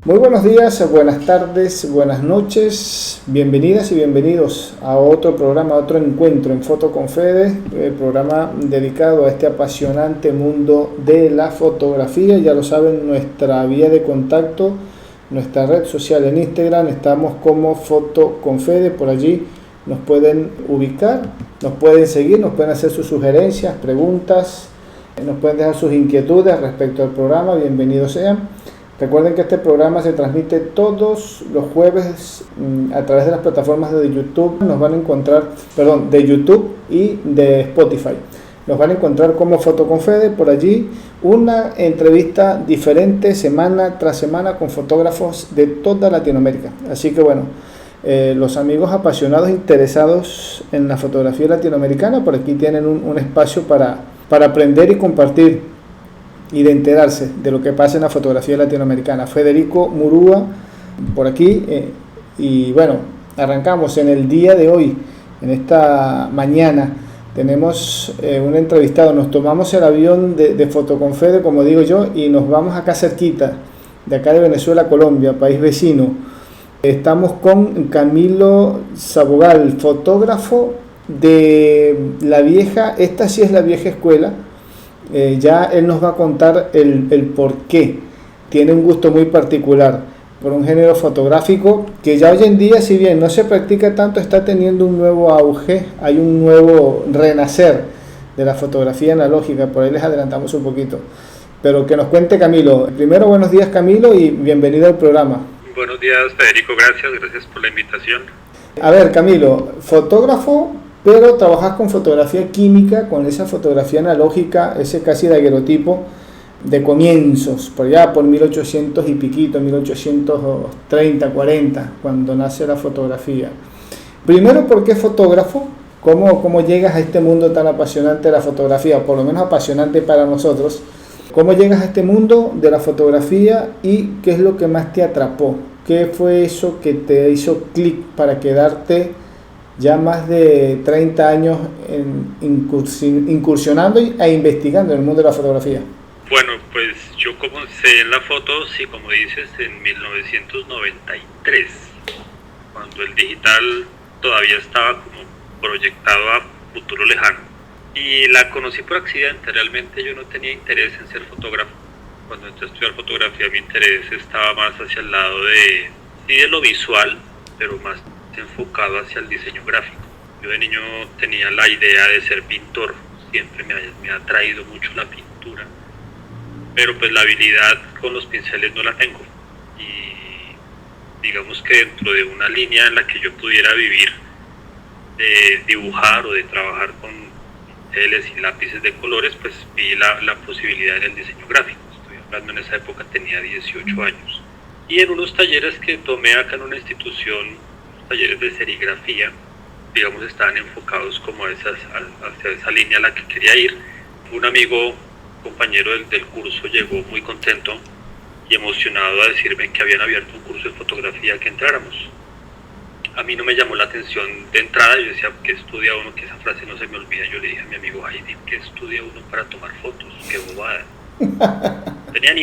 Muy buenos días, buenas tardes, buenas noches, bienvenidas y bienvenidos a otro programa, a otro encuentro en Foto con Fede, el programa dedicado a este apasionante mundo de la fotografía. Ya lo saben, nuestra vía de contacto, nuestra red social en Instagram, estamos como Foto con Fede, por allí nos pueden ubicar, nos pueden seguir, nos pueden hacer sus sugerencias, preguntas, nos pueden dejar sus inquietudes respecto al programa, bienvenidos sean. Recuerden que este programa se transmite todos los jueves a través de las plataformas de YouTube. Nos van a encontrar, de YouTube y de Spotify. Nos van a encontrar como Foto con Fede, por allí una entrevista diferente semana tras semana con fotógrafos de toda Latinoamérica. Así que bueno, los amigos apasionados interesados en la fotografía latinoamericana, por aquí tienen un espacio para aprender y compartir y de enterarse de lo que pasa en la fotografía latinoamericana. Federico Murúa por aquí, y bueno, arrancamos en el día de hoy, en esta mañana tenemos un entrevistado. Nos tomamos el avión de Foto con Fede, como digo yo, y nos vamos acá cerquita, de acá de Venezuela, Colombia, país vecino. Estamos con Camilo Sabogal, fotógrafo de la vieja, esta sí es la vieja escuela. Ya él nos va a contar el por qué. Tiene un gusto muy particular por un género fotográfico que ya hoy en día, si bien no se practica tanto, está teniendo un nuevo auge, hay un nuevo renacer de la fotografía analógica. Por ahí les adelantamos un poquito, pero que nos cuente Camilo. Primero, buenos días Camilo y bienvenido al programa. Buenos días Federico, gracias por la invitación. A ver Camilo, fotógrafo, pero trabajas con fotografía química, con esa fotografía analógica, ese casi daguerrotipo de comienzos, por allá por 1800 y piquito, 1830, 40, cuando nace la fotografía. Primero, ¿por qué fotógrafo? ¿Cómo llegas a este mundo tan apasionante de la fotografía? Por lo menos apasionante para nosotros. ¿Cómo llegas a este mundo de la fotografía y qué es lo que más te atrapó? ¿Qué fue eso que te hizo clic para quedarte ya más de 30 años incursionando e investigando en el mundo de la fotografía? Bueno, pues yo comencé en la foto, sí, como dices, en 1993, cuando el digital todavía estaba como proyectado a futuro lejano. Y la conocí por accidente, realmente yo no tenía interés en ser fotógrafo. Cuando entré a estudiar fotografía mi interés estaba más hacia el lado de lo visual, pero más enfocado hacia el diseño gráfico. Yo de niño tenía la idea de ser pintor, siempre me ha atraído mucho la pintura, pero pues la habilidad con los pinceles no la tengo, y digamos que dentro de una línea en la que yo pudiera vivir de dibujar o de trabajar con pinceles y lápices de colores, pues vi la posibilidad en el diseño gráfico. Estoy hablando, en esa época tenía 18 años, y en unos talleres que tomé acá en una institución, talleres de serigrafía, digamos, estaban enfocados como hacia esa línea a la que quería ir. Un amigo, compañero del curso, llegó muy contento y emocionado a decirme que habían abierto un curso de fotografía, que entráramos. A mí no me llamó la atención de entrada, yo decía, ¿qué estudia uno? Que esa frase no se me olvida. Yo le dije a mi amigo Heidi, ¿qué estudia uno para tomar fotos? ¡Qué bobada! No tenía ni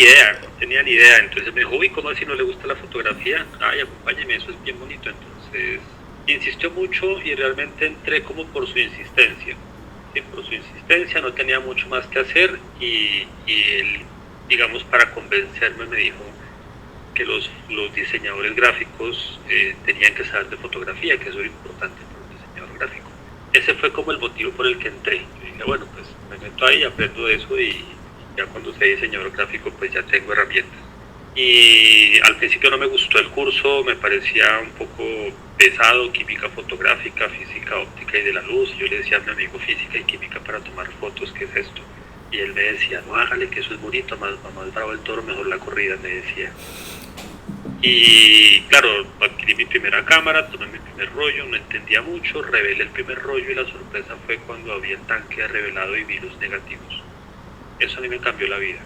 idea. Entonces me dijo, uy, ¿cómo así no le gusta la fotografía? Ay, acompáñeme, eso es bien bonito. Entonces insistió mucho y realmente entré como por su insistencia. Sí, por su insistencia, no tenía mucho más que hacer, y él, digamos, para convencerme me dijo que los diseñadores gráficos tenían que saber de fotografía, que eso era importante para un diseñador gráfico. Ese fue como el motivo por el que entré. Yo dije, bueno, pues me meto ahí, aprendo de eso, y ya cuando sea diseñador gráfico pues ya tengo herramientas. Y al principio no me gustó el curso, me parecía un poco pesado, química fotográfica, física óptica y de la luz. Y yo le decía a mi amigo, física y química para tomar fotos, ¿qué es esto? Y él me decía, no, hágale, que eso es bonito, más bravo el toro, mejor la corrida, me decía. Y claro, adquirí mi primera cámara, tomé mi primer rollo, no entendía mucho, revelé el primer rollo, y la sorpresa fue cuando abrí el tanque revelado y vi los negativos. Eso a mí me cambió la vida.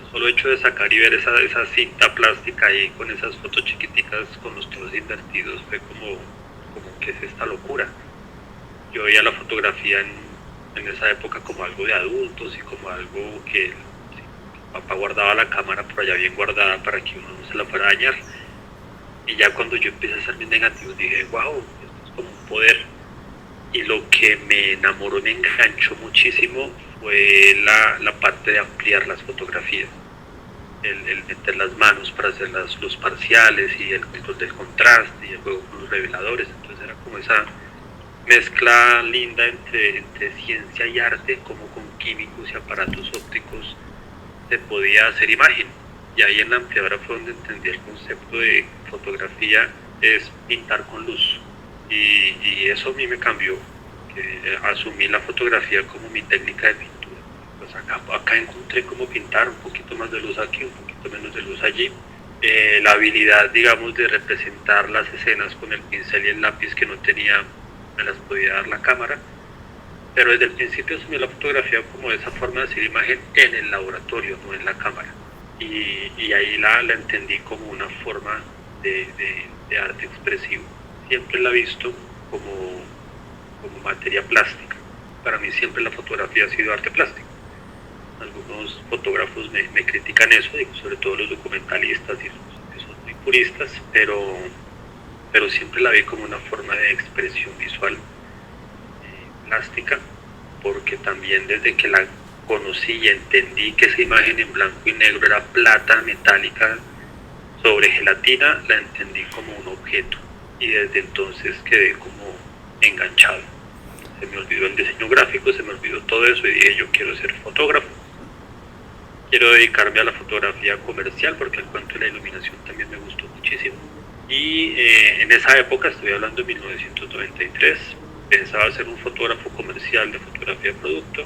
El solo hecho de sacar y ver esa cinta plástica ahí con esas fotos chiquiticas con los tonos invertidos fue como ¿qué es esta locura? Yo veía la fotografía en esa época como algo de adultos y como algo que papá guardaba la cámara por allá bien guardada para que uno no se la fuera a dañar. Y ya cuando yo empecé a hacer mis negativos dije, wow, esto es como un poder. Y lo que me enamoró, me enganchó muchísimo fue la parte de ampliar las fotografías. El meter las manos para hacer los parciales y el control del contraste y el juego con los reveladores. Entonces era como esa mezcla linda entre ciencia y arte, como con químicos y aparatos ópticos se podía hacer imagen. Y ahí en la ampliadora fue donde entendí el concepto de fotografía es pintar con luz. Y eso a mí me cambió, que asumí la fotografía como mi técnica de pintura. Pues acá encontré cómo pintar, un poquito más de luz aquí, un poquito menos de luz allí. La habilidad, digamos, de representar las escenas con el pincel y el lápiz que no tenía, me las podía dar la cámara. Pero desde el principio asumí la fotografía como esa forma de hacer imagen en el laboratorio, no en la cámara. Y ahí la entendí como una forma de arte expresivo. Siempre la he visto como materia plástica. Para mí siempre la fotografía ha sido arte plástico. Algunos fotógrafos me critican eso, digo, sobre todo los documentalistas y los que son muy puristas, pero siempre la vi como una forma de expresión visual plástica, porque también desde que la conocí y entendí que esa imagen en blanco y negro era plata metálica sobre gelatina, la entendí como un objeto y desde entonces quedé como enganchado. Se me olvidó el diseño gráfico, se me olvidó todo eso y dije, yo quiero ser fotógrafo, quiero dedicarme a la fotografía comercial porque el cuento de la iluminación también me gustó muchísimo. Y en esa época, estoy hablando de 1993, pensaba ser un fotógrafo comercial de fotografía de producto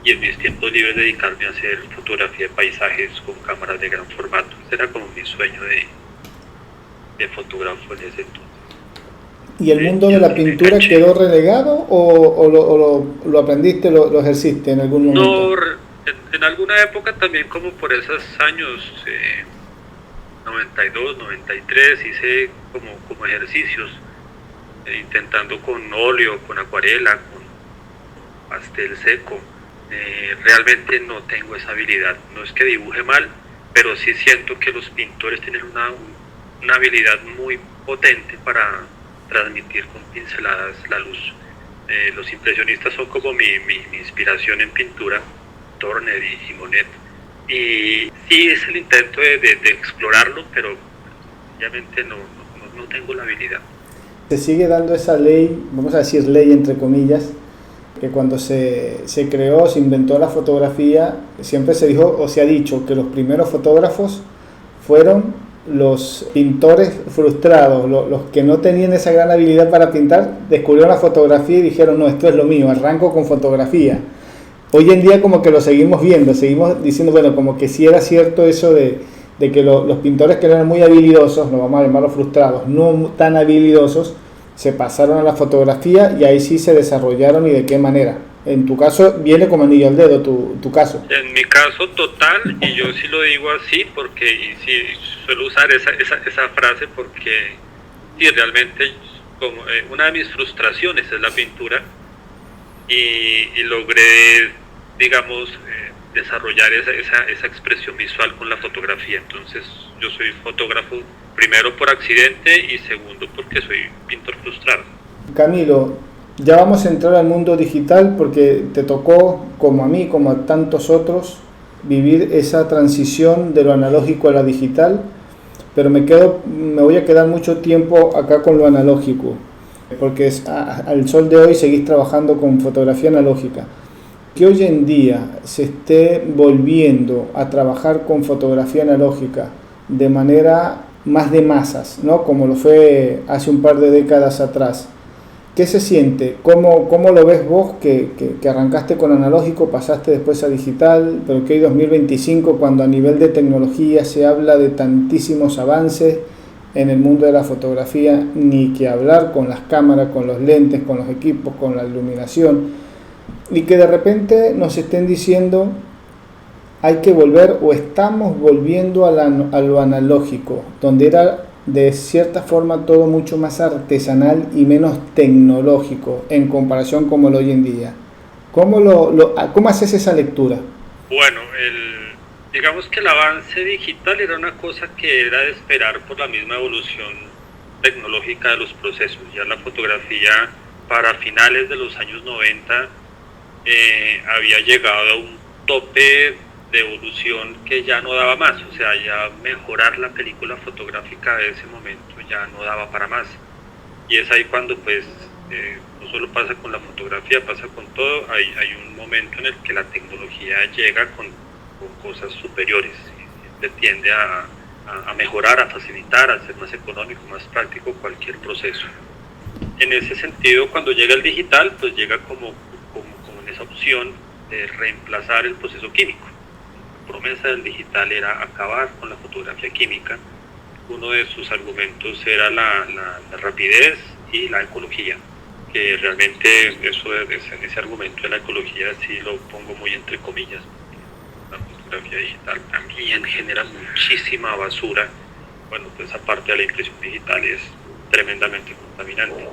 y en mis tiempos libres dedicarme a hacer fotografía de paisajes con cámaras de gran formato. Ese era como mi sueño de fotógrafo en ese entonces. ¿Y el mundo de la pintura quedó relegado o lo aprendiste, lo ejerciste en algún momento? No, en alguna época también como por esos años 92, 93 hice como ejercicios intentando con óleo, con acuarela, con pastel seco. Realmente no tengo esa habilidad, no es que dibuje mal, pero sí siento que los pintores tienen una habilidad muy potente para transmitir con pinceladas la luz. Los impresionistas son como mi inspiración en pintura, Turner y Monet, y sí es el intento de explorarlo, pero obviamente no tengo la habilidad. Se sigue dando esa ley, vamos a decir ley entre comillas, que cuando se creó, se inventó la fotografía, siempre se dijo o se ha dicho que los primeros fotógrafos fueron los pintores frustrados, los que no tenían esa gran habilidad para pintar, descubrieron la fotografía y dijeron, no, esto es lo mío, arranco con fotografía. Hoy en día como que lo seguimos viendo, seguimos diciendo, bueno, como que sí era cierto eso de que los pintores que eran muy habilidosos, no vamos a llamarlos frustrados, no tan habilidosos, se pasaron a la fotografía y ahí sí se desarrollaron y de qué manera. En tu caso viene como anillo al dedo tu caso. En mi caso total, y yo sí lo digo así porque y sí suelo usar esa frase porque sí, realmente como, una de mis frustraciones es la pintura y logré, digamos, desarrollar esa expresión visual con la fotografía. Entonces yo soy fotógrafo primero por accidente y segundo porque soy pintor frustrado. Camilo, ya vamos a entrar al mundo digital porque te tocó, como a mí, como a tantos otros, vivir esa transición de lo analógico a lo digital, pero me voy a quedar mucho tiempo acá con lo analógico, porque al sol de hoy seguís trabajando con fotografía analógica. Que hoy en día se esté volviendo a trabajar con fotografía analógica de manera más de masas, ¿no? Como lo fue hace un par de décadas atrás. ¿Qué se siente? ¿Cómo lo ves vos que arrancaste con analógico, pasaste después a digital, pero que hoy 2025, cuando a nivel de tecnología se habla de tantísimos avances en el mundo de la fotografía, ni que hablar con las cámaras, con los lentes, con los equipos, con la iluminación, y que de repente nos estén diciendo hay que volver o estamos volviendo a lo analógico, donde era de cierta forma todo mucho más artesanal y menos tecnológico en comparación como lo hoy en día? ¿Cómo haces esa lectura? Bueno, Digamos que el avance digital era una cosa que era de esperar por la misma evolución tecnológica de los procesos. Ya la fotografía para finales de los años 90 había llegado a un tope de evolución que ya no daba más, o sea, ya mejorar la película fotográfica de ese momento ya no daba para más. Y es ahí cuando pues no solo pasa con la fotografía, pasa con todo, hay un momento en el que la tecnología llega con cosas superiores, y tiende a mejorar, a facilitar, a hacer más económico, más práctico cualquier proceso. En ese sentido, cuando llega el digital, pues llega como en esa opción de reemplazar el proceso químico. La promesa del digital era acabar con la fotografía química. Uno de sus argumentos era la rapidez y la ecología, que realmente ese argumento de la ecología sí lo pongo muy entre comillas. La fotografía digital también genera muchísima basura. Bueno, pues aparte de la impresión digital es tremendamente contaminante.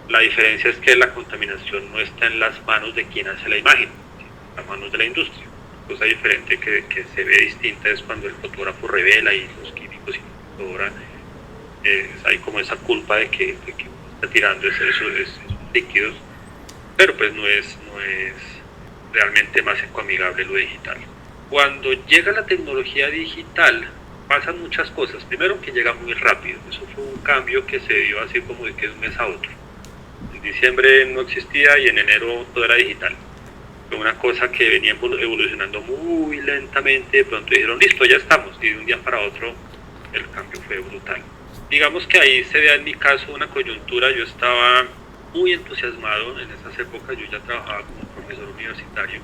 La diferencia es que la contaminación no está en las manos de quien hace la imagen, sino en las manos de la industria. Cosa diferente que se ve distinta es cuando el fotógrafo revela y los químicos y ahora hay como esa culpa de que está tirando esos líquidos, pero pues no es realmente más ecoamigable lo digital. Cuando llega la tecnología digital pasan muchas cosas. Primero, que llega muy rápido. Eso fue un cambio que se dio así como de que de un mes a otro. En diciembre no existía y en enero todo era digital. Fue una cosa que venía evolucionando muy lentamente. De pronto dijeron, listo, ya estamos. Y de un día para otro el cambio fue brutal. Digamos que ahí se da en mi caso una coyuntura. Yo estaba muy entusiasmado en esas épocas. Yo ya trabajaba como profesor universitario.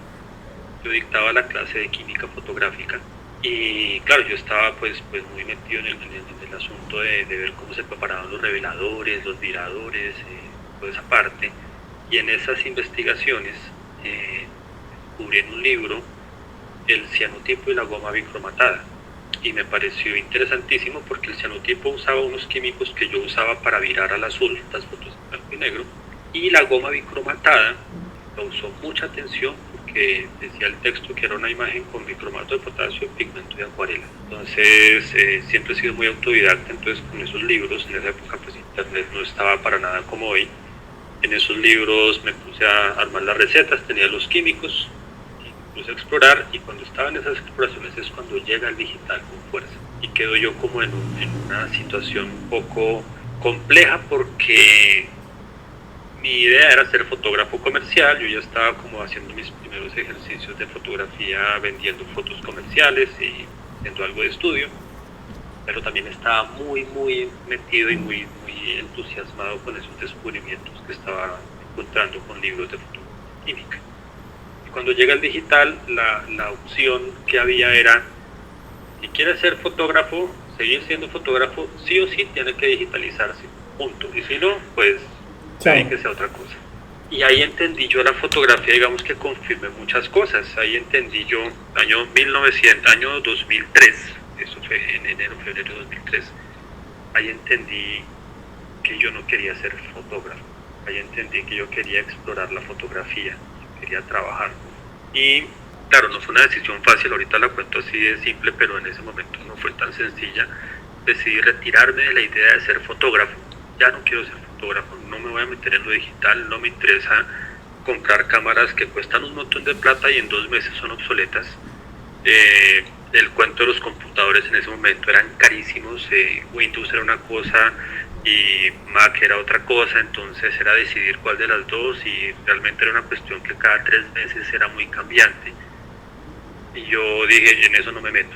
Yo dictaba la clase de química fotográfica. Y claro, yo estaba pues muy metido en el asunto de ver cómo se preparaban los reveladores, los viradores, toda esa parte. Y en esas investigaciones descubrí en un libro el cianotipo y la goma bicromatada. Y me pareció interesantísimo porque el cianotipo usaba unos químicos que yo usaba para virar al azul las fotos en blanco y negro. Y la goma bicromatada causó mucha atención porque decía el texto que era una imagen con bicromato de potasio y pigmento de acuarela. Entonces siempre he sido muy autodidacta, entonces con esos libros, en esa época pues internet no estaba para nada como hoy. En esos libros me puse a armar las recetas, tenía los químicos, y me puse a explorar, y cuando estaba en esas exploraciones es cuando llega el digital con fuerza. Y quedo yo como en una situación un poco compleja porque mi idea era ser fotógrafo comercial. Yo ya estaba como haciendo mis primeros ejercicios de fotografía, vendiendo fotos comerciales y haciendo algo de estudio, pero también estaba muy metido y muy entusiasmado con esos descubrimientos que estaba encontrando con libros de fotografía química. Y cuando llega el digital, la opción que había era, si quieres ser fotógrafo, seguir siendo fotógrafo, sí o sí tiene que digitalizarse, punto. Y si no, pues dedíquese a otra cosa. Y ahí entendí yo la fotografía, digamos que confirmé muchas cosas. Ahí entendí yo, año 2003, eso fue en febrero de 2003, ahí entendí que yo no quería ser fotógrafo. Ahí entendí que yo quería explorar la fotografía, quería trabajar. Y claro, no fue una decisión fácil, ahorita la cuento así de simple, pero en ese momento no fue tan sencilla. Decidí retirarme de la idea de ser fotógrafo. Ya no quiero ser fotógrafo, no me voy a meter en lo digital, no me interesa comprar cámaras que cuestan un montón de plata y en 2 meses son obsoletas. El cuento de los computadores en ese momento eran carísimos, Windows era una cosa y Mac era otra cosa, entonces era decidir cuál de las dos, y realmente era una cuestión que cada 3 meses era muy cambiante. Y yo dije, en eso no me meto,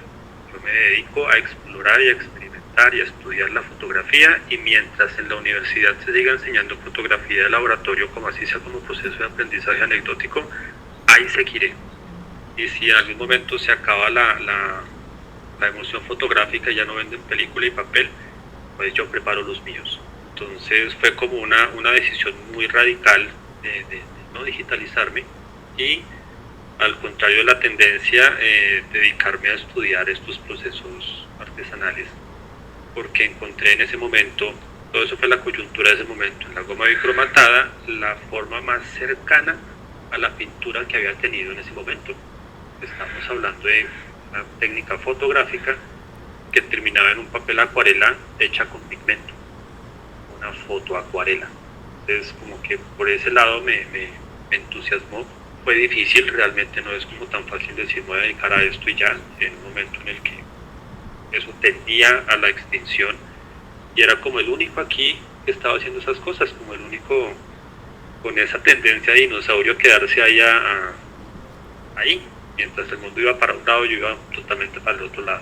yo me dedico a explorar y a experimentar y a estudiar la fotografía, y mientras en la universidad se siga enseñando fotografía de laboratorio, como así sea como proceso de aprendizaje anecdótico, ahí seguiré. Y si en algún momento se acaba la emoción fotográfica y ya no venden película y papel, pues yo preparo los míos. Entonces fue como una decisión muy radical de no digitalizarme, y al contrario de la tendencia, dedicarme a estudiar estos procesos artesanales, porque encontré en ese momento, todo eso fue la coyuntura de ese momento, en la goma bicromatada, la forma más cercana a la pintura que había tenido en ese momento. Estamos hablando de una técnica fotográfica que terminaba en un papel acuarela hecha con pigmento, una foto acuarela. Entonces como que por ese lado me entusiasmó. Fue difícil, realmente no es como tan fácil decir me voy a dedicar a esto y ya, en un momento en el que eso tendía a la extinción y era como el único aquí que estaba haciendo esas cosas, como el único con esa tendencia de dinosaurio a quedarse ahí, ahí, mientras el mundo iba para un lado, yo iba totalmente para el otro lado.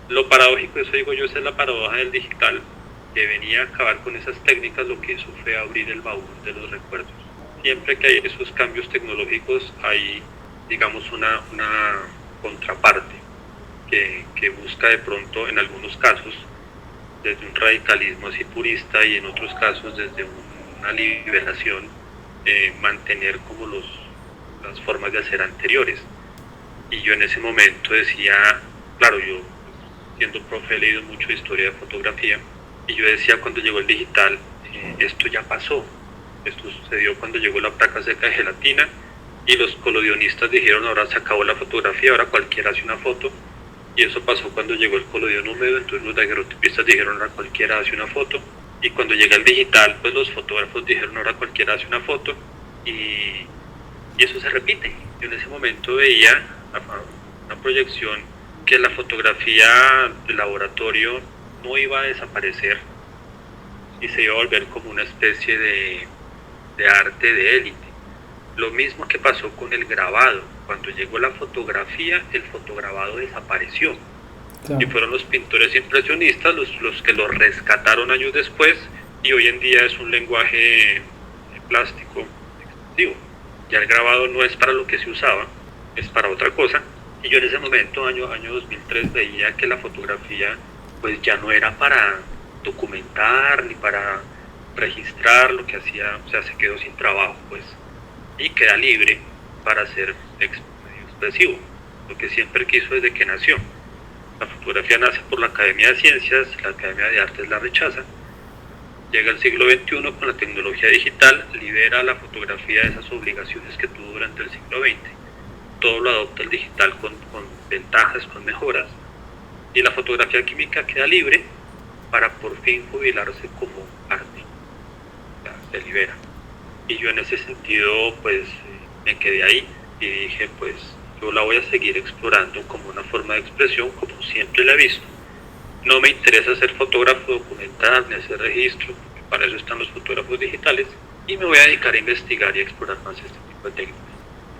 Lo paradójico, eso digo yo, esa es la paradoja del digital, que venía a acabar con esas técnicas, lo que hizo fue abrir el baúl de los recuerdos. Siempre que hay esos cambios tecnológicos hay, digamos, una contraparte que busca de pronto, en algunos casos, desde un radicalismo así purista y en otros casos desde una liberación, mantener como las formas de hacer anteriores. Y yo en ese momento decía, claro, yo siendo profe he leído mucho de historia de fotografía, y yo decía cuando llegó el digital, esto ya pasó. Esto sucedió cuando llegó la placa seca de gelatina y los colodionistas dijeron ahora se acabó la fotografía, ahora cualquiera hace una foto. Y eso pasó cuando llegó el colodión húmedo, entonces los daguerrotipistas dijeron ahora cualquiera hace una foto. Y cuando llega el digital, pues los fotógrafos dijeron ahora cualquiera hace una foto. Y eso se repite. Yo en ese momento veía una proyección que la fotografía de laboratorio no iba a desaparecer y se iba a volver como una especie de arte de élite. Lo mismo que pasó con el grabado. Cuando llegó la fotografía, el fotograbado desapareció. Claro. Y fueron los pintores impresionistas los que lo rescataron años después, y hoy en día es un lenguaje plástico expresivo. Ya el grabado no es para lo que se usaba, es para otra cosa. Y yo en ese momento, año 2003, veía que la fotografía pues ya no era para documentar ni para registrar lo que hacía, o sea, se quedó sin trabajo, pues, y queda libre para ser expresivo, lo que siempre quiso desde que nació. La fotografía nace por la Academia de Ciencias, la Academia de Artes la rechaza, llega al siglo XXI con la tecnología digital, libera a la fotografía de esas obligaciones que tuvo durante el siglo XX, todo lo adopta el digital con ventajas, con mejoras, y la fotografía química queda libre para por fin jubilarse como arte. Se libera. Y yo en ese sentido pues me quedé ahí y dije pues yo la voy a seguir explorando como una forma de expresión como siempre la he visto. No me interesa ser fotógrafo documental ni hacer registro, porque para eso están los fotógrafos digitales, y me voy a dedicar a investigar y a explorar más este tipo de técnicas.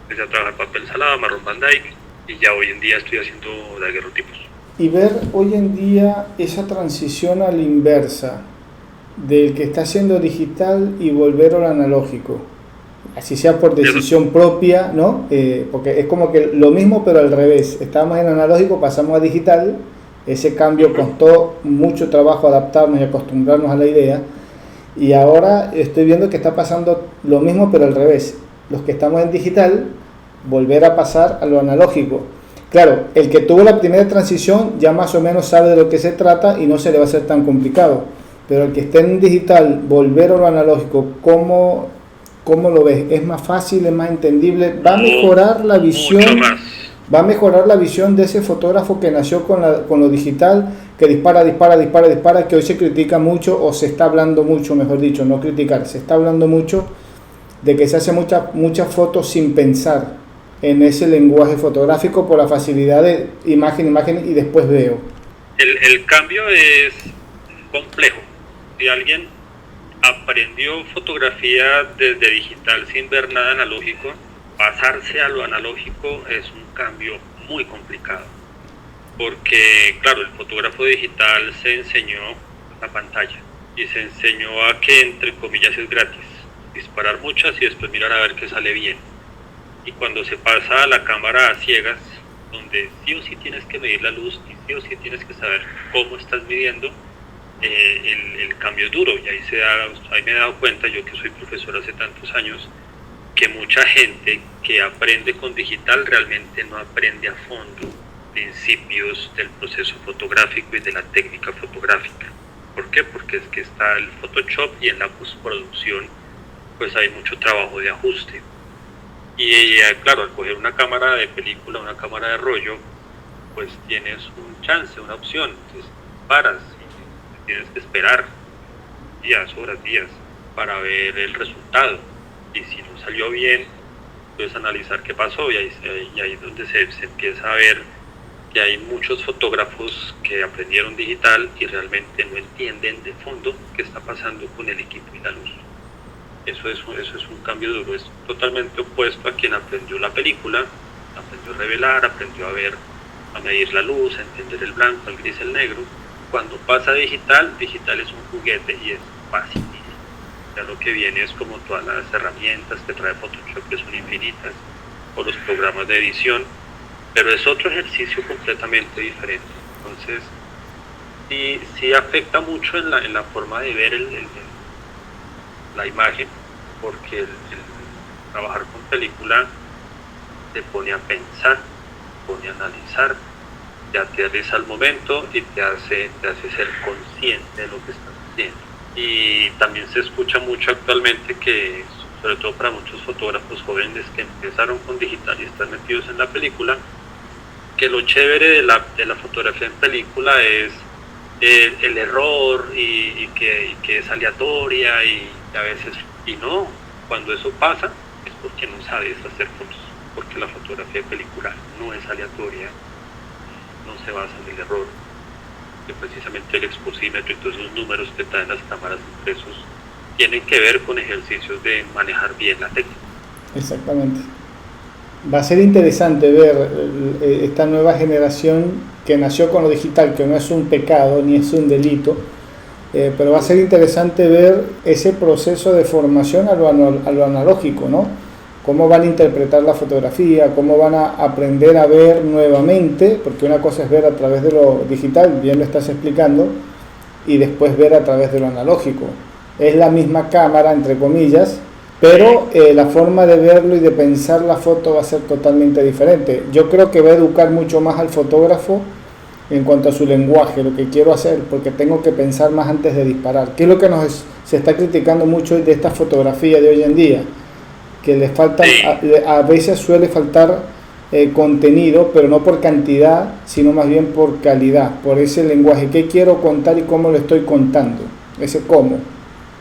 Empecé a trabajar papel salado, marrón Van Dyke, y ya hoy en día estoy haciendo daguerrotipos. Y ver hoy en día esa transición a la inversa, del que está haciendo digital y volver al analógico, así sea por decisión propia, ¿no? Porque es como que lo mismo pero al revés, estábamos en analógico, pasamos a digital, ese cambio costó mucho trabajo adaptarnos y acostumbrarnos a la idea, y ahora estoy viendo que está pasando lo mismo pero al revés, los que estamos en digital, volver a pasar a lo analógico. Claro, el que tuvo la primera transición ya más o menos sabe de lo que se trata y no se le va a hacer tan complicado. Pero el que esté en digital, volver a lo analógico, ¿cómo lo ves? ¿Es más fácil, es más entendible? ¿Va a mejorar la visión? ¿Va a mejorar la visión de ese fotógrafo que nació con lo digital, que dispara, que hoy se critica mucho, o se está hablando mucho, mejor dicho, no criticar, se está hablando mucho de que se hace muchas fotos sin pensar en ese lenguaje fotográfico por la facilidad de imagen y después veo? El cambio es complejo. Si alguien aprendió fotografía desde digital sin ver nada analógico, pasarse a lo analógico es un cambio muy complicado. Porque, claro, el fotógrafo digital se enseñó la pantalla y se enseñó a que, entre comillas, es gratis. Disparar muchas y después mirar a ver qué sale bien. Y cuando se pasa a la cámara a ciegas, donde sí o sí tienes que medir la luz y sí o sí tienes que saber cómo estás midiendo, el cambio es duro. Y ahí me he dado cuenta, yo que soy profesor hace tantos años, que mucha gente que aprende con digital realmente no aprende a fondo principios del proceso fotográfico y de la técnica fotográfica. ¿Por qué? Porque es que está el Photoshop y en la postproducción pues hay mucho trabajo de ajuste. Y claro, al coger una cámara de película, una cámara de rollo, pues tienes un chance, una opción. Entonces paras y tienes que esperar días, horas, días para ver el resultado. Y si no salió bien, puedes analizar qué pasó, y ahí es donde se empieza a ver que hay muchos fotógrafos que aprendieron digital y realmente no entienden de fondo qué está pasando con el equipo y la luz. Eso es un cambio duro, es totalmente opuesto a quien aprendió la película, aprendió a revelar, aprendió a ver, a medir la luz, a entender el blanco, el gris, el negro. Cuando pasa a digital es un juguete y es facilísimo. Ya lo que viene es como todas las herramientas que trae Photoshop, que son infinitas, o los programas de edición, pero es otro ejercicio completamente diferente. Entonces, sí afecta mucho en la forma de ver la imagen, porque el trabajar con película te pone a pensar, te pone a analizar, te aterriza al momento y te hace ser consciente de lo que estás haciendo. Y también se escucha mucho actualmente que, sobre todo para muchos fotógrafos jóvenes que empezaron con digital y están metidos en la película, que lo chévere de la fotografía en película es el error y que es aleatoria y a veces, y no, cuando eso pasa es porque no sabes hacer fotos, porque la fotografía de película no es aleatoria, no se basa en el error, que precisamente el exposímetro y todos esos números que traen las cámaras impresos tienen que ver con ejercicios de manejar bien la técnica. Exactamente. Va a ser interesante ver esta nueva generación que nació con lo digital, que no es un pecado ni es un delito, pero va a ser interesante ver ese proceso de formación a lo analógico, ¿no? Cómo van a interpretar la fotografía, cómo van a aprender a ver nuevamente, porque una cosa es ver a través de lo digital, bien lo estás explicando, y después ver a través de lo analógico. Es la misma cámara, entre comillas, pero la forma de verlo y de pensar la foto va a ser totalmente diferente. Yo creo que va a educar mucho más al fotógrafo en cuanto a su lenguaje, lo que quiero hacer, porque tengo que pensar más antes de disparar. ¿Qué es lo que se está criticando mucho de esta fotografía de hoy en día? Que les falta, a veces suele faltar contenido, pero no por cantidad, sino más bien por calidad, por ese lenguaje. ¿Qué quiero contar y cómo lo estoy contando? Ese cómo.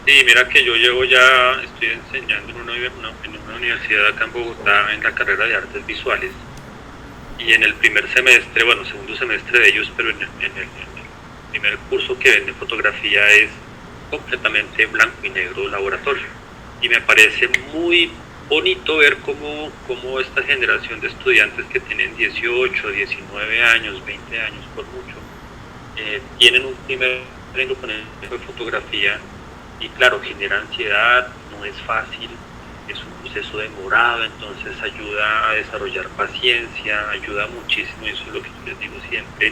Sí, mira que yo estoy enseñando en una universidad acá en Bogotá en la carrera de artes visuales, y en el primer semestre, segundo semestre de ellos, pero en el primer curso que ven de fotografía es completamente blanco y negro laboratorio, y me parece muy bonito ver cómo esta generación de estudiantes que tienen 18, 19 años, 20 años por mucho, tienen un primer con el de fotografía. Y claro, genera ansiedad, no es fácil, es un proceso demorado, entonces ayuda a desarrollar paciencia, ayuda muchísimo, y eso es lo que yo les digo siempre,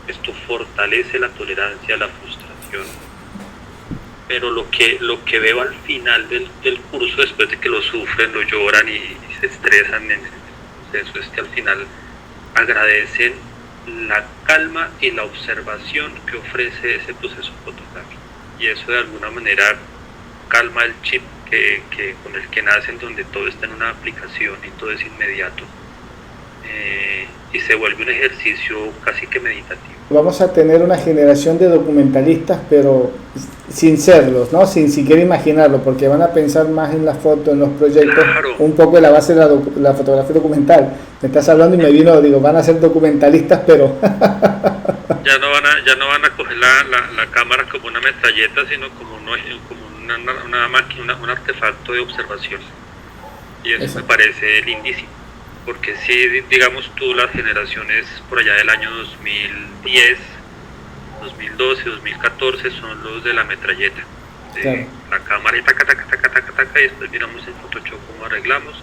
esto fortalece la tolerancia a la frustración. Pero lo que veo al final del curso, después de que lo sufren, lo lloran y se estresan en el proceso, es que al final agradecen la calma y la observación que ofrece ese proceso fotográfico. Y eso de alguna manera calma el chip con el que nacen, donde todo está en una aplicación y todo es inmediato, y se vuelve un ejercicio casi que meditativo. Vamos a tener una generación de documentalistas, pero sin serlos, ¿no? Sin siquiera imaginarlo, porque van a pensar más en la foto, en los proyectos, claro. Un poco de la base de la fotografía documental. Me estás hablando y me vino, digo, van a ser documentalistas, pero ya no van a coger la cámara como una metralleta, sino como una máquina, un artefacto de observación. Y eso me parece lindísimo, porque si, digamos tú, las generaciones por allá del año 2010, 2012, 2014 son los de la metralleta, de claro. La cámara y taca, y después miramos en Photoshop cómo arreglamos,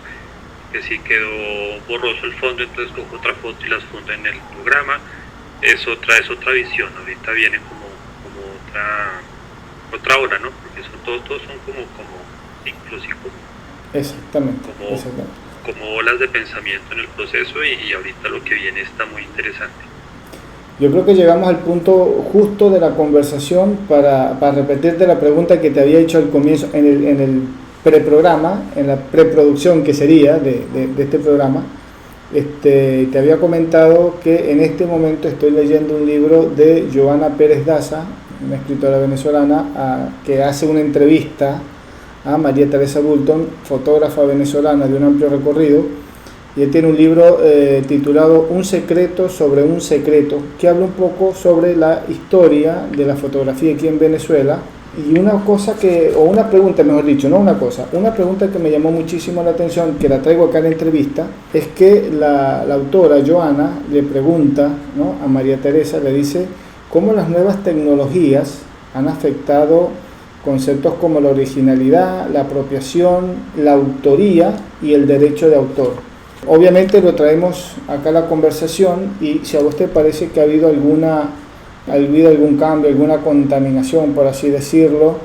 que si quedó borroso el fondo, entonces cojo otra foto y las fundo en el programa. Es otra visión. Ahorita viene como otra hora, ¿no? Porque todos son como ciclos y como olas de pensamiento en el proceso, y ahorita lo que viene está muy interesante. Yo creo que llegamos al punto justo de la conversación para repetirte la pregunta que te había hecho al comienzo, en el preprograma, en la preproducción que sería de este programa. Te había comentado que en este momento estoy leyendo un libro de Joana Pérez Daza, una escritora venezolana, que hace una entrevista a María Teresa Bulton, fotógrafa venezolana de un amplio recorrido, y él tiene un libro titulado Un secreto sobre un secreto, que habla un poco sobre la historia de la fotografía aquí en Venezuela. Y una pregunta, mejor dicho, una pregunta que me llamó muchísimo la atención, que la traigo acá en la entrevista, es que la autora Joana le pregunta, ¿no?, a María Teresa, le dice cómo las nuevas tecnologías han afectado conceptos como la originalidad, la apropiación, la autoría y el derecho de autor. Obviamente lo traemos acá a la conversación, y si a usted parece que ha habido algún cambio, alguna contaminación, por así decirlo,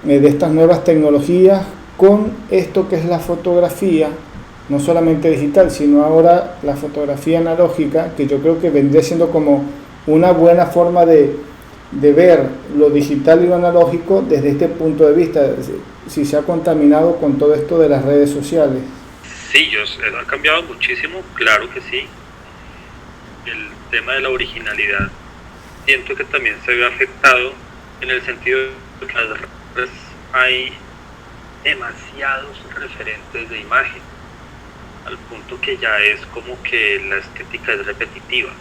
de estas nuevas tecnologías con esto que es la fotografía, no solamente digital, sino ahora la fotografía analógica, que yo creo que vendría siendo como una buena forma de ver lo digital y lo analógico desde este punto de vista, si se ha contaminado con todo esto de las redes sociales. Sí, ha cambiado muchísimo, claro que sí. El tema de la originalidad siento que también se ve afectado en el sentido de que en las redes hay demasiados referentes de imagen, al punto que ya es como que la estética es repetitiva.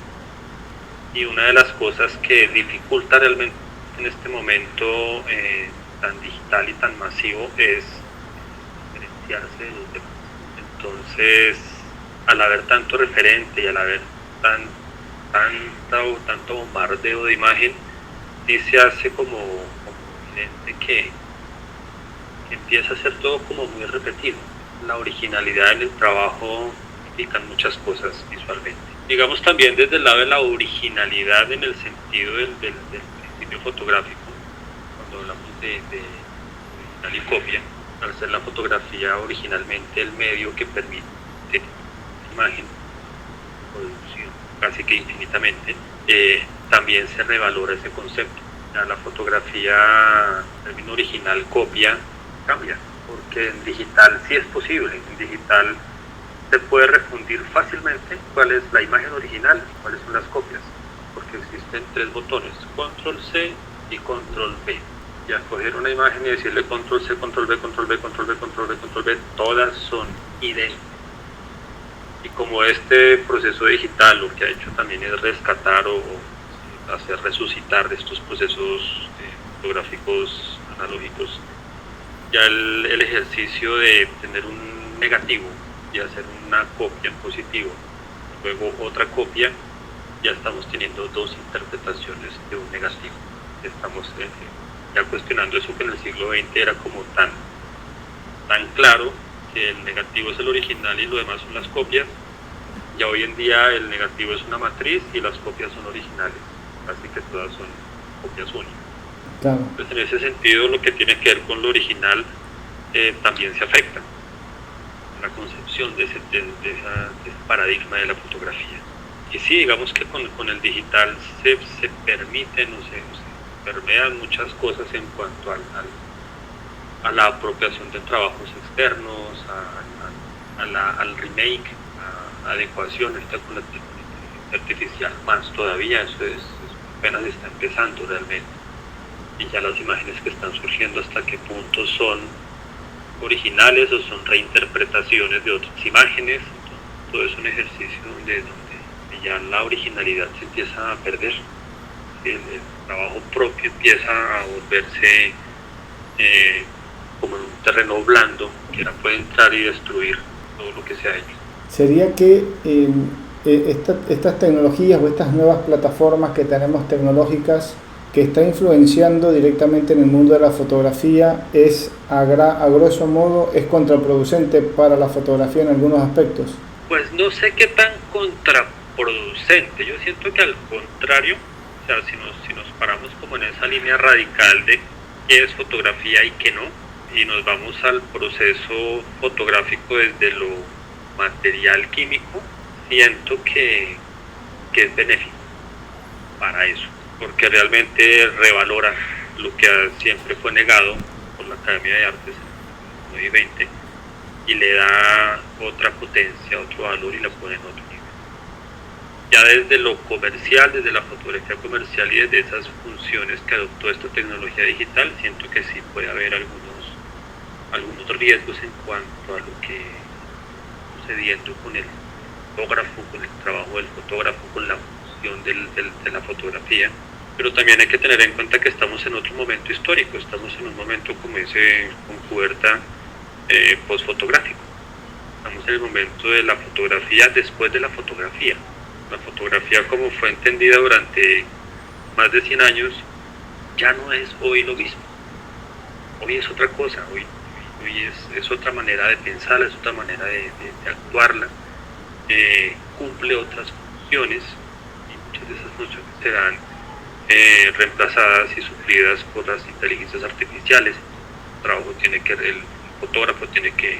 Y una de las cosas que dificulta realmente en este momento tan digital y tan masivo es diferenciarse de los demás. Entonces, al haber tanto referente y al haber tanto bombardeo de imagen, sí se hace como evidente que empieza a ser todo como muy repetido. La originalidad en el trabajo implica muchas cosas visualmente. Digamos también desde el lado de la originalidad en el sentido del principio fotográfico, cuando hablamos de original y copia, al ser la fotografía originalmente el medio que permite imagen producción casi que infinitamente, también se revalora ese concepto. Ya la fotografía, el término original copia, cambia, porque en digital sí es posible. En digital se puede refundir fácilmente cuál es la imagen original y cuáles son las copias, porque existen 3 botones, control C y control V. Y al coger una imagen y decirle control C, control V, control V, control V, control V, control V, todas son idénticas. Y como este proceso digital lo que ha hecho también es rescatar o hacer resucitar de estos procesos fotográficos analógicos, ya el ejercicio de tener un negativo y hacer una copia en positivo, luego otra copia, ya estamos teniendo 2 interpretaciones de un negativo. Estamos ya cuestionando eso que en el siglo XX era como tan claro, que el negativo es el original y lo demás son las copias. Ya hoy en día el negativo es una matriz y las copias son originales, así que todas son copias únicas. Claro. Entonces, en ese sentido, lo que tiene que ver con lo original también se afecta la concepción de ese paradigma de la fotografía. Y sí, digamos que con el digital se permiten o se permean muchas cosas en cuanto a la apropiación de trabajos externos, al remake, a adecuación. Está con la inteligencia artificial más todavía, eso apenas está empezando realmente. Y ya las imágenes que están surgiendo, hasta qué punto son originales o son reinterpretaciones de otras imágenes. Entonces, todo es un ejercicio donde ya la originalidad se empieza a perder. El trabajo propio empieza a volverse como en un terreno blando que ahora puede entrar y destruir todo lo que se ha hecho. Sería que estas tecnologías o estas nuevas plataformas que tenemos tecnológicas que está influenciando directamente en el mundo de la fotografía es a grosso modo es contraproducente para la fotografía en algunos aspectos. Pues no sé qué tan contraproducente. Yo siento que al contrario, o sea, si nos paramos como en esa línea radical de qué es fotografía y qué no, y nos vamos al proceso fotográfico desde lo material químico, siento que es benéfico para eso, porque realmente revalora lo que siempre fue negado por la Academia de Artes en el 2020, y le da otra potencia, otro valor y la pone en otro nivel. Ya desde lo comercial, desde la fotografía comercial y desde esas funciones que adoptó esta tecnología digital, siento que sí puede haber algunos riesgos en cuanto a lo que está sucediendo con el fotógrafo, con el trabajo del fotógrafo, con la función de la fotografía. Pero también hay que tener en cuenta que estamos en otro momento histórico, estamos en un momento, como dice con Cuberta, postfotográfico. Estamos en el momento de la fotografía después de la fotografía. La fotografía, como fue entendida durante más de 100 años, ya no es hoy lo mismo. Hoy es otra cosa, hoy es otra manera de pensarla, es otra manera de actuarla, cumple otras funciones y muchas de esas funciones serán reemplazadas y suplidas por las inteligencias artificiales. El fotógrafo tiene que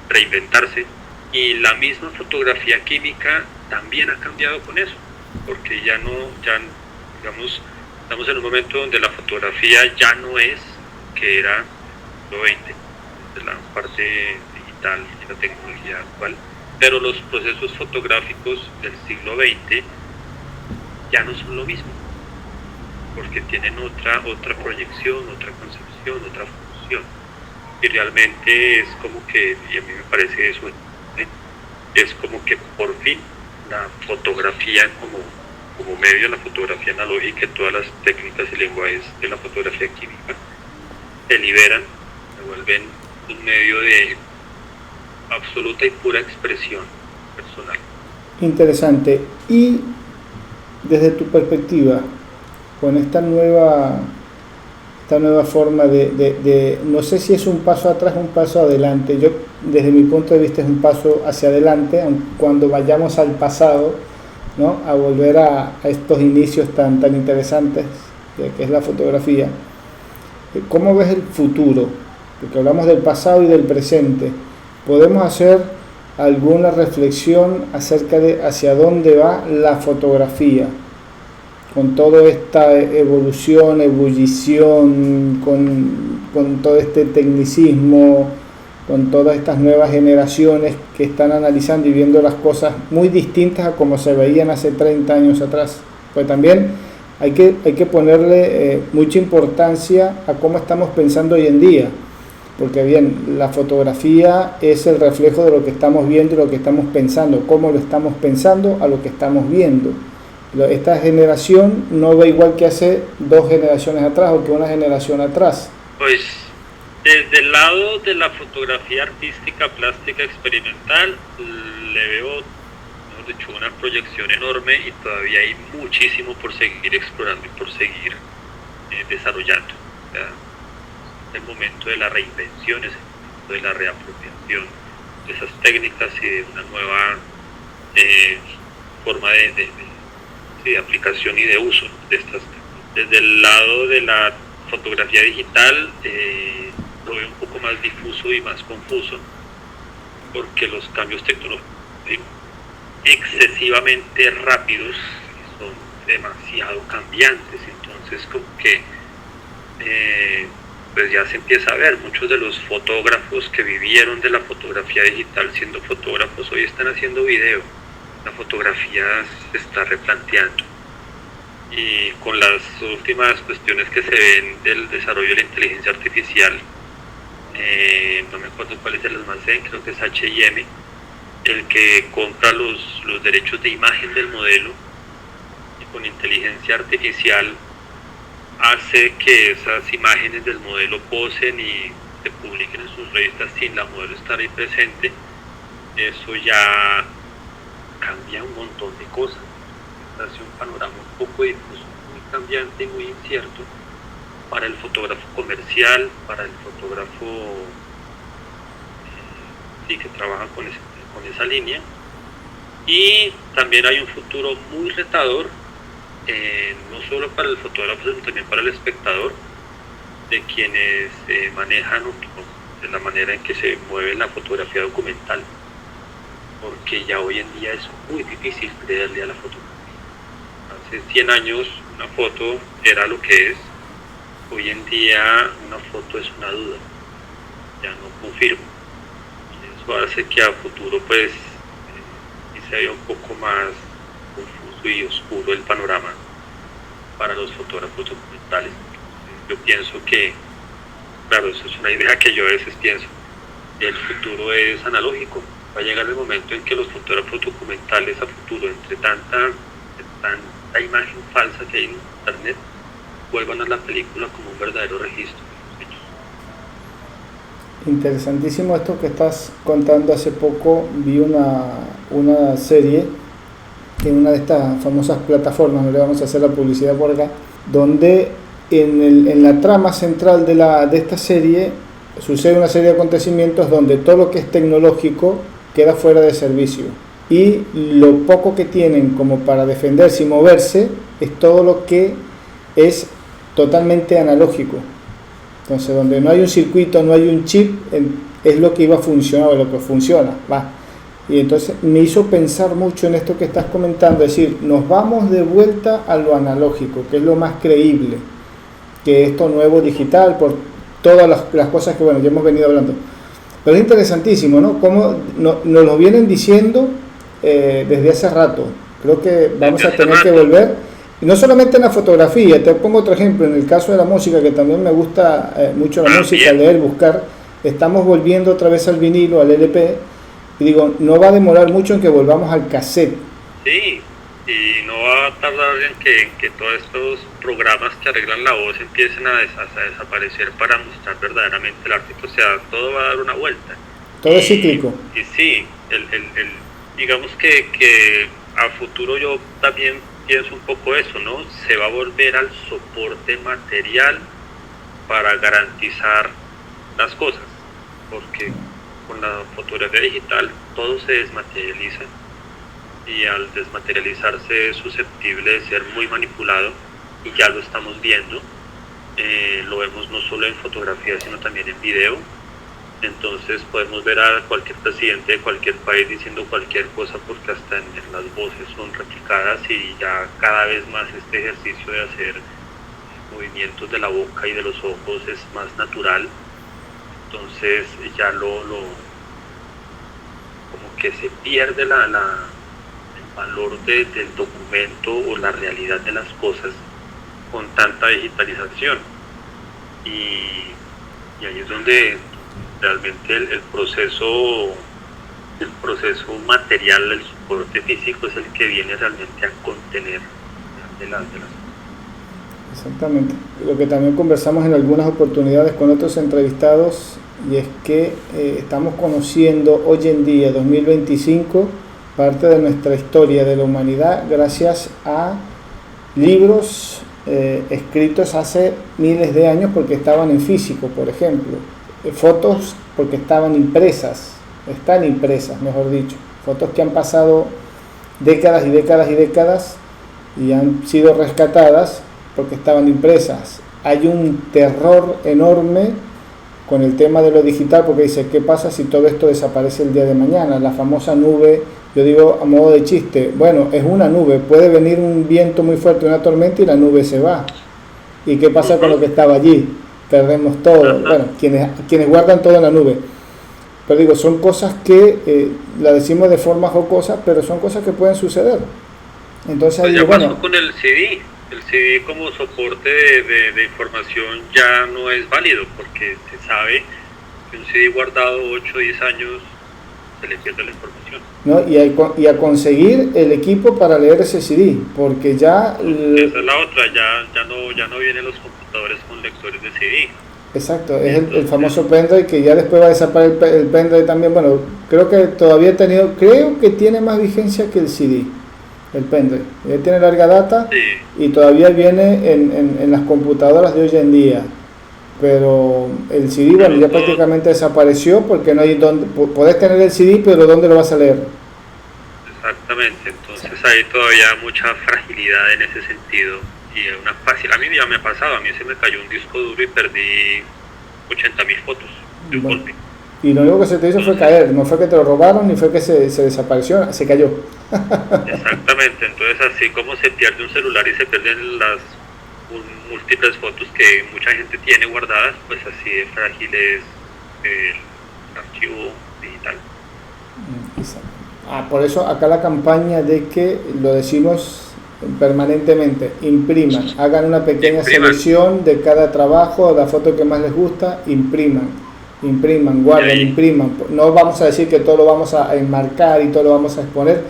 reinventarse, y la misma fotografía química también ha cambiado con eso, porque digamos, estamos en un momento donde la fotografía ya no es que era el siglo XX, de la parte digital y la tecnología actual, pero los procesos fotográficos del siglo XX ya no son lo mismo, porque tienen otra proyección, otra concepción, otra función, y realmente es como que, y a mí me parece eso, es como que por fin la fotografía como medio, la fotografía analógica y todas las técnicas y lenguajes de la fotografía química se liberan, se vuelven un medio de absoluta y pura expresión personal. Interesante. Y desde tu perspectiva, con esta nueva forma no sé si es un paso atrás o un paso adelante. Yo, desde mi punto de vista, es un paso hacia adelante, cuando vayamos al pasado, ¿no? A volver a estos inicios tan interesantes que es la fotografía. ¿Cómo ves el futuro? Porque hablamos del pasado y del presente. ¿Podemos hacer alguna reflexión acerca de hacia dónde va la fotografía? Con toda esta evolución, ebullición, con todo este tecnicismo, con todas estas nuevas generaciones que están analizando y viendo las cosas muy distintas a como se veían hace 30 años atrás. Pues también hay que ponerle mucha importancia a cómo estamos pensando hoy en día, porque bien, la fotografía es el reflejo de lo que estamos viendo y lo que estamos pensando, cómo lo estamos pensando a lo que estamos viendo. Esta generación no ve igual que hace 2 generaciones atrás o que una generación atrás. Pues desde el lado de la fotografía artística, plástica, experimental, le veo, mejor dicho, una proyección enorme, y todavía hay muchísimo por seguir explorando y por seguir desarrollando. O sea, es el momento de la reinvención, es el momento de la reapropiación de esas técnicas y de una nueva forma de aplicación y de uso de estas técnicas. Desde el lado de la fotografía digital, lo veo un poco más difuso y más confuso, porque los cambios tecnológicos son excesivamente rápidos y son demasiado cambiantes. Entonces, como que pues ya se empieza a ver, muchos de los fotógrafos que vivieron de la fotografía digital siendo fotógrafos hoy están haciendo video. La fotografía se está replanteando, y con las últimas cuestiones que se ven del desarrollo de la inteligencia artificial, no me acuerdo cuál es el almacén, creo que es H&M, el que compra los derechos de imagen del modelo, y con inteligencia artificial hace que esas imágenes del modelo posen y se publiquen en sus revistas sin la modelo estar ahí presente. Eso ya cambia un montón de cosas, hace un panorama un poco difuso, muy cambiante y muy incierto para el fotógrafo comercial, para el fotógrafo que trabaja con esa línea. Y también hay un futuro muy retador, no solo para el fotógrafo, sino también para el espectador, de quienes manejan de la manera en que se mueve la fotografía documental, porque ya hoy en día es muy difícil creerle a la fotografía. Hace 100 años una foto era lo que es, hoy en día una foto es una duda, ya no confirmo. Y eso hace que a futuro pues sí se vea un poco más confuso y oscuro el panorama para los fotógrafos documentales. Yo pienso que, claro, eso es una idea que yo a veces pienso, el futuro es analógico. Va a llegar el momento en que los fotógrafos documentales a futuro, entre tanta imagen falsa que hay en internet, vuelvan a la película como un verdadero registro de los hechos. Interesantísimo esto que estás contando. Hace poco vi una serie en una de estas famosas plataformas, no le vamos a hacer la publicidad por acá, donde en la trama central de esta serie sucede una serie de acontecimientos donde todo lo que es tecnológico queda fuera de servicio, y lo poco que tienen como para defenderse y moverse es todo lo que es totalmente analógico. Entonces, donde no hay un circuito, no hay un chip, es lo que iba a funcionar, o lo que funciona, va. Y entonces me hizo pensar mucho en esto que estás comentando, es decir, nos vamos de vuelta a lo analógico, que es lo más creíble, que esto nuevo digital, por todas las cosas que, bueno, ya hemos venido hablando. Pero es interesantísimo, ¿no? Cómo nos lo vienen diciendo desde hace rato. Creo que vamos a tener que volver, y no solamente en la fotografía. Te pongo otro ejemplo, en el caso de la música, que también me gusta mucho la música, leer, buscar. Estamos volviendo otra vez al vinilo, al LP, y digo, no va a demorar mucho en que volvamos al cassette. Sí, y no va a tardar en que todos estos programas que arreglan la voz empiecen a desaparecer para mostrar verdaderamente el arte. O sea, todo va a dar una vuelta. Todo es cíclico. Y sí, digamos que a futuro yo también pienso un poco eso, ¿no? Se va a volver al soporte material para garantizar las cosas, porque con la fotografía digital todo se desmaterializa, y al desmaterializarse es susceptible de ser muy manipulado, y ya lo estamos viendo. Lo vemos no solo en fotografía sino también en video. Entonces podemos ver a cualquier presidente de cualquier país diciendo cualquier cosa, porque hasta en las voces son replicadas, y ya cada vez más este ejercicio de hacer movimientos de la boca y de los ojos es más natural. Entonces ya como que se pierde el valor del documento o la realidad de las cosas con tanta digitalización, y ahí es donde realmente el proceso material, el soporte físico, es el que viene realmente a contener de las cosas. Exactamente. Lo que también conversamos en algunas oportunidades con otros entrevistados, y es que estamos conociendo hoy en día, 2025, parte de nuestra historia de la humanidad gracias a libros escritos hace miles de años, porque estaban en físico, por ejemplo. Fotos porque están impresas, mejor dicho. Fotos que han pasado décadas y décadas y décadas y han sido rescatadas porque estaban impresas. Hay un terror enorme con el tema de lo digital, porque dice, ¿qué pasa si todo esto desaparece el día de mañana? La famosa nube, yo digo a modo de chiste, bueno, es una nube, puede venir un viento muy fuerte, una tormenta, y la nube se va. ¿Y qué pasa con lo que estaba allí? Perdemos todo. Bueno, quienes guardan todo en la nube. Pero digo, son cosas que la decimos de forma jocosa, pero son cosas que pueden suceder. Entonces, pues ahí, ya bueno, pasó con el CD. El CD como soporte de información ya no es válido, porque se sabe que un CD guardado 8 o 10 años se le pierde la información. ¿no? Y a conseguir el equipo para leer ese CD, porque ya... Esa es la otra, ya no vienen los computadores con lectores de CD. Exacto, es el famoso pendrive, que ya después va a desaparecer el pendrive también. Bueno, creo que tiene más vigencia que el CD, el pendrive. Ya tiene larga data, sí, y todavía viene en las computadoras de hoy en día. Pero el CD, bueno, ya prácticamente desapareció, porque no hay donde. Podés tener el CD, pero ¿dónde lo vas a leer? Exactamente, entonces hay todavía mucha fragilidad en ese sentido. Y una fácil, a mí ya me ha pasado, a mí se me cayó un disco duro y perdí 80.000 fotos de un golpe. Y lo único que se te hizo fue caer, no fue que te lo robaron, ni fue que se desapareció, se cayó. Exactamente, entonces así como se pierde un celular y se pierden las múltiples fotos que mucha gente tiene guardadas, pues así de frágil es el archivo digital. Por eso acá la campaña de que lo decimos permanentemente, impriman, hagan una pequeña selección de cada trabajo, la foto que más les gusta, impriman, guarden, impriman. No vamos a decir que todo lo vamos a enmarcar y todo lo vamos a exponer,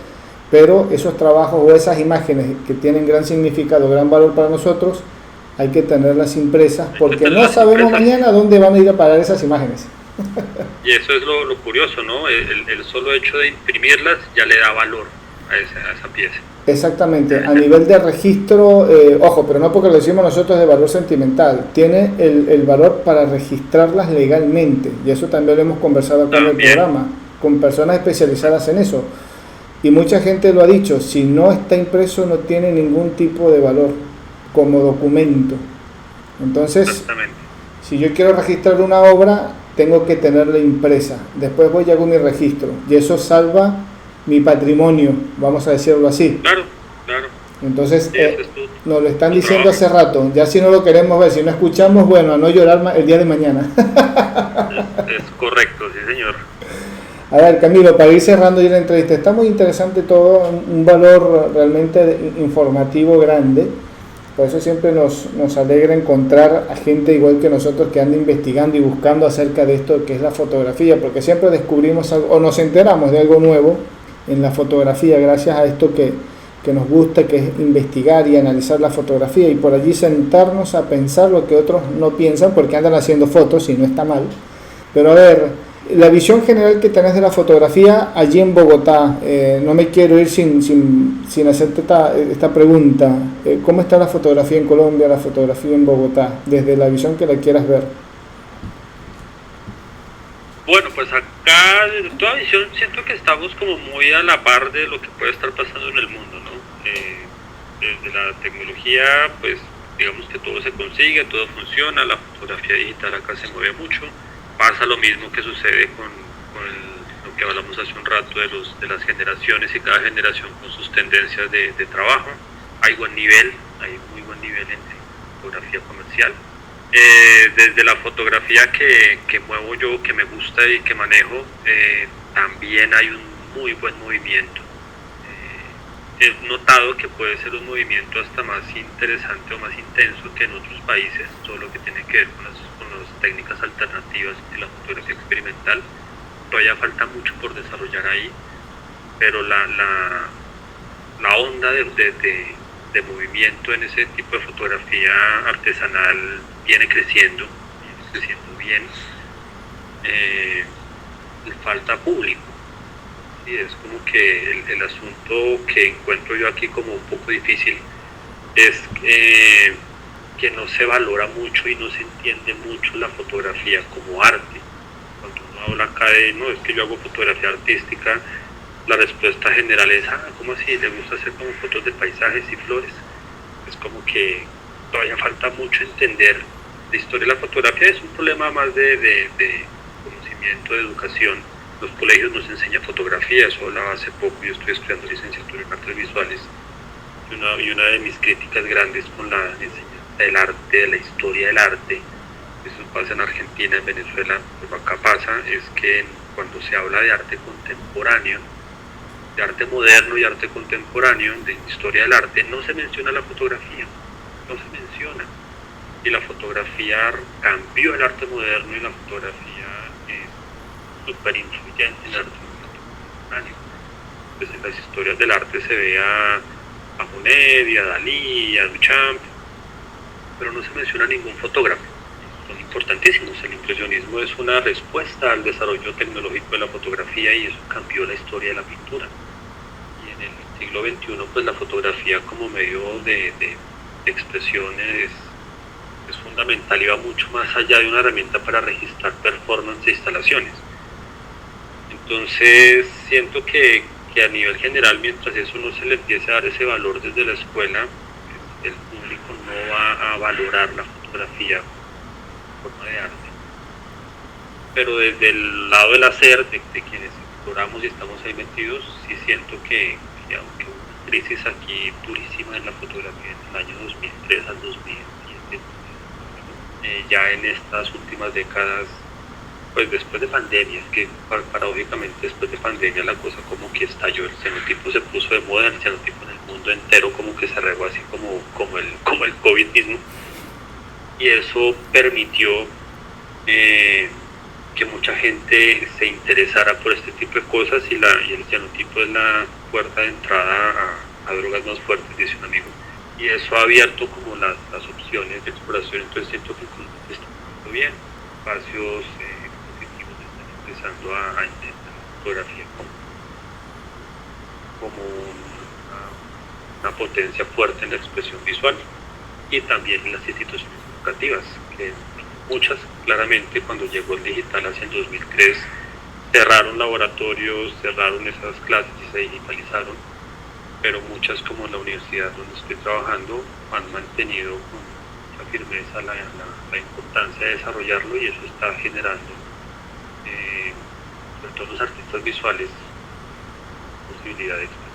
pero esos trabajos o esas imágenes que tienen gran significado, gran valor para nosotros, hay que tenerlas impresas porque no sabemos mañana dónde van a ir a parar esas imágenes. Y eso es lo curioso, ¿no? El solo hecho de imprimirlas ya le da valor a esa pieza. Exactamente, a nivel de registro, ojo, pero no porque lo decimos nosotros de valor sentimental, tiene el valor para registrarlas legalmente, y eso también lo hemos conversado acá en el programa, con personas especializadas en eso, y mucha gente lo ha dicho, si no está impreso no tiene ningún tipo de valor como documento. Entonces, si yo quiero registrar una obra, tengo que tenerla impresa, después voy y hago mi registro, y eso salva mi patrimonio, vamos a decirlo así. Claro. Entonces, nos lo están diciendo hace rato, ya si no lo queremos ver, si no escuchamos, bueno, a no llorar el día de mañana. Es correcto, sí señor. A ver, Camilo, para ir cerrando ya la entrevista, está muy interesante todo, un valor realmente informativo grande, por eso siempre nos alegra encontrar a gente igual que nosotros que anda investigando y buscando acerca de esto que es la fotografía, porque siempre descubrimos algo, o nos enteramos de algo nuevo en la fotografía gracias a esto que nos gusta, que es investigar y analizar la fotografía y por allí sentarnos a pensar lo que otros no piensan porque andan haciendo fotos y no está mal. Pero a ver, la visión general que tenés de la fotografía allí en Bogotá, no me quiero ir sin hacerte esta pregunta, ¿cómo está la fotografía en Colombia, la fotografía en Bogotá, desde la visión que la quieras ver? Bueno, pues acá, desde toda visión, siento que estamos como muy a la par de lo que puede estar pasando en el mundo, ¿no? Desde la tecnología, pues digamos que todo se consigue, todo funciona, la fotografía digital acá se mueve mucho. Pasa lo mismo que sucede con lo que hablamos hace un rato de las generaciones y cada generación con sus tendencias de trabajo. Hay muy buen nivel en fotografía comercial. Desde la fotografía que muevo yo, que me gusta y que manejo, también hay un muy buen movimiento. He notado que puede ser un movimiento hasta más interesante o más intenso que en otros países, todo lo que tiene que ver con las técnicas alternativas de la fotografía experimental. Todavía falta mucho por desarrollar ahí, pero la onda de movimiento en ese tipo de fotografía artesanal viene creciendo bien. Le falta público. Y es como que el asunto que encuentro yo aquí como un poco difícil es que no se valora mucho y no se entiende mucho la fotografía como arte. Cuando uno habla acá de, no, es que yo hago fotografía artística, la respuesta general es, ¿cómo así? ¿Le gusta hacer como fotos de paisajes y flores? Es como que todavía falta mucho entender la historia de la fotografía. Es un problema más de conocimiento, de educación. Los colegios nos enseñan fotografía, eso hablaba hace poco, yo estoy estudiando licenciatura en artes visuales, y una de mis críticas grandes con la enseñanza del arte, de la historia del arte, eso pasa en Argentina, en Venezuela, pero acá pasa, es que cuando se habla de arte contemporáneo, de arte moderno y arte contemporáneo, de historia del arte, no se menciona la fotografía, no se menciona, y la fotografía cambió el arte moderno y la fotografía súper influyente en el arte contemporáneo. Pues en las historias del arte se ve a Monet, a Dalí, a Duchamp, pero no se menciona ningún fotógrafo. Son importantísimos. El impresionismo es una respuesta al desarrollo tecnológico de la fotografía y eso cambió la historia de la pintura. Y en el siglo XXI, pues la fotografía como medio de expresión es fundamental y va mucho más allá de una herramienta para registrar performance de instalaciones. Entonces siento que a nivel general, mientras eso no se le empiece a dar ese valor desde la escuela, el público no va a valorar la fotografía como forma de arte. Pero desde el lado del hacer, de quienes exploramos y estamos ahí metidos, sí siento que aunque hubo una crisis aquí durísima en la fotografía en el año 2003 al 2007, ya en estas últimas décadas pues después de pandemia, es que paradójicamente después de pandemia la cosa como que estalló, el cianotipo se puso de moda, el cianotipo en el mundo entero como que se regó así como el COVID mismo, y eso permitió que mucha gente se interesara por este tipo de cosas, y el cianotipo es la puerta de entrada a drogas más fuertes, dice un amigo, y eso ha abierto como las opciones de exploración. Entonces siento que está muy bien, espacios positivos están empezando a entender la fotografía como una potencia fuerte en la expresión visual, y también en las instituciones educativas, que muchas claramente cuando llegó el digital hacia el 2003 cerraron laboratorios, cerraron esas clases y se digitalizaron, pero muchas, como la universidad donde estoy trabajando, han mantenido con mucha firmeza la importancia de desarrollarlo, y eso está generando, sobre todo los artistas visuales, posibilidad de expresión.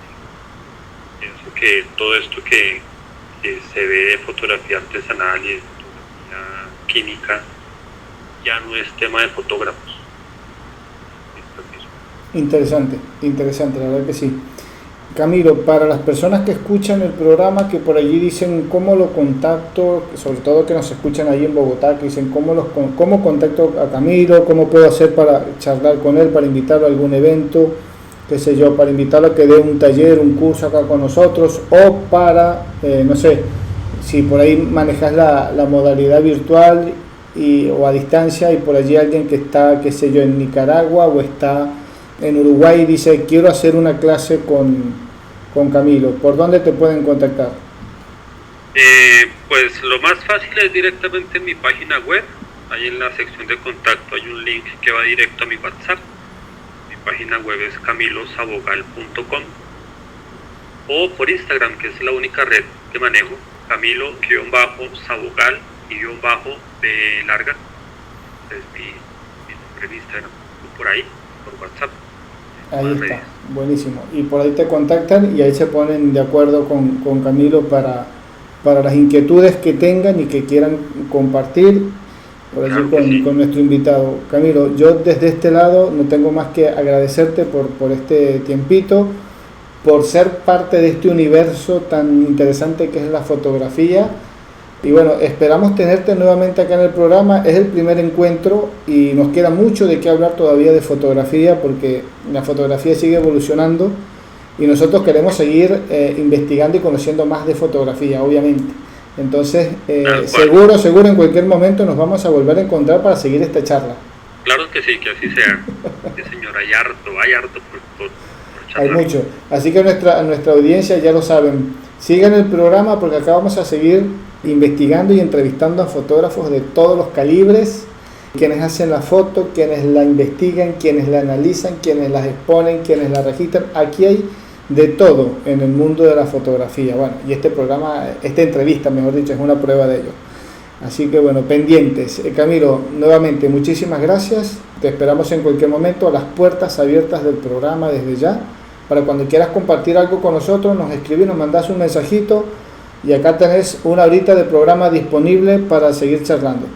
Pienso que todo esto que se ve de fotografía artesanal y de fotografía química ya no es tema de fotógrafos. Interesante, la verdad que sí. Camilo, para las personas que escuchan el programa, que por allí dicen cómo lo contacto, sobre todo que nos escuchan allí en Bogotá, que dicen cómo contacto a Camilo, cómo puedo hacer para charlar con él, para invitarlo a algún evento, qué sé yo, para invitarlo a que dé un taller, un curso acá con nosotros, o para, no sé, si por ahí manejas la modalidad virtual o a distancia, y por allí alguien que está, qué sé yo, en Nicaragua o está en Uruguay y dice quiero hacer una clase con Camilo, ¿por dónde te pueden contactar? Pues lo más fácil es directamente en mi página web. Ahí en la sección de contacto hay un link que va directo a mi WhatsApp. Mi página web es camilosabogal.com, o por Instagram, que es la única red que manejo, Camilo-Sabogal de larga, es mi nombre en Instagram, por ahí, por WhatsApp. Ahí está, buenísimo. Y por ahí te contactan y ahí se ponen de acuerdo con Camilo para las inquietudes que tengan y que quieran compartir por allí, claro, con nuestro invitado. Camilo, yo desde este lado no tengo más que agradecerte por este tiempito, por ser parte de este universo tan interesante que es la fotografía. Y bueno, esperamos tenerte nuevamente acá en el programa. Es el primer encuentro y nos queda mucho de qué hablar todavía de fotografía, porque la fotografía sigue evolucionando y nosotros queremos seguir investigando y conociendo más de fotografía, obviamente. Entonces, seguro en cualquier momento nos vamos a volver a encontrar para seguir esta charla. Claro que sí, que así sea. Sí, señor, hay harto por charlar. Hay mucho. Así que nuestra audiencia ya lo saben. Sigan el programa porque acá vamos a seguir investigando y entrevistando a fotógrafos de todos los calibres, quienes hacen la foto, quienes la investigan, quienes la analizan, quienes las exponen, quienes la registran. Aquí hay de todo en el mundo de la fotografía. Bueno, y esta entrevista, mejor dicho, es una prueba de ello. Así que bueno, pendientes. Camilo, nuevamente muchísimas gracias. Te esperamos en cualquier momento, a las puertas abiertas del programa desde ya. Para cuando quieras compartir algo con nosotros, nos escribes, nos mandas un mensajito. Y acá tenés una horita de programa disponible para seguir charlando.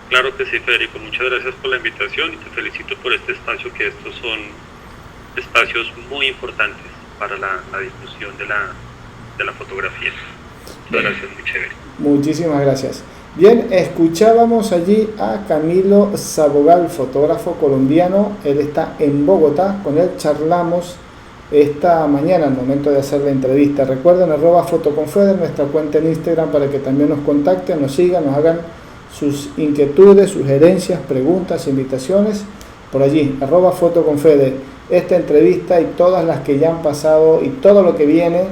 Claro que sí, Federico. Muchas gracias por la invitación y te felicito por este espacio, que estos son espacios muy importantes para la difusión de la fotografía. Muchas gracias, muy chévere. Muchísimas gracias. Bien, escuchábamos allí a Camilo Sabogal, fotógrafo colombiano. Él está en Bogotá, con él charlamos esta mañana al momento de hacer la entrevista. Recuerden @fotoconfede, nuestra cuenta en Instagram, para que también nos contacten, nos sigan, nos hagan sus inquietudes, sugerencias, preguntas, invitaciones por allí, @fotoconfede. Esta entrevista y todas las que ya han pasado y todo lo que viene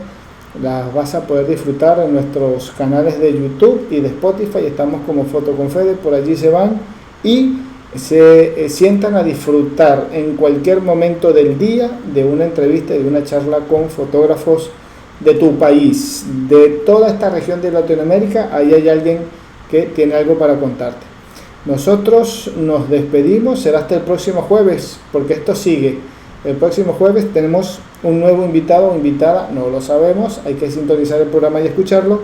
las vas a poder disfrutar en nuestros canales de YouTube y de Spotify. Estamos como Fotoconfede, por allí se van y se sientan a disfrutar en cualquier momento del día de una entrevista y de una charla con fotógrafos de tu país, de toda esta región de Latinoamérica. Ahí hay alguien que tiene algo para contarte. Nosotros nos despedimos, será hasta el próximo jueves, porque esto sigue. El próximo jueves tenemos un nuevo invitado o invitada, no lo sabemos, hay que sintonizar el programa y escucharlo.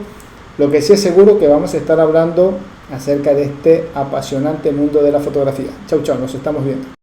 Lo que sí es seguro que vamos a estar hablando acerca de este apasionante mundo de la fotografía. Chau, chau, nos estamos viendo.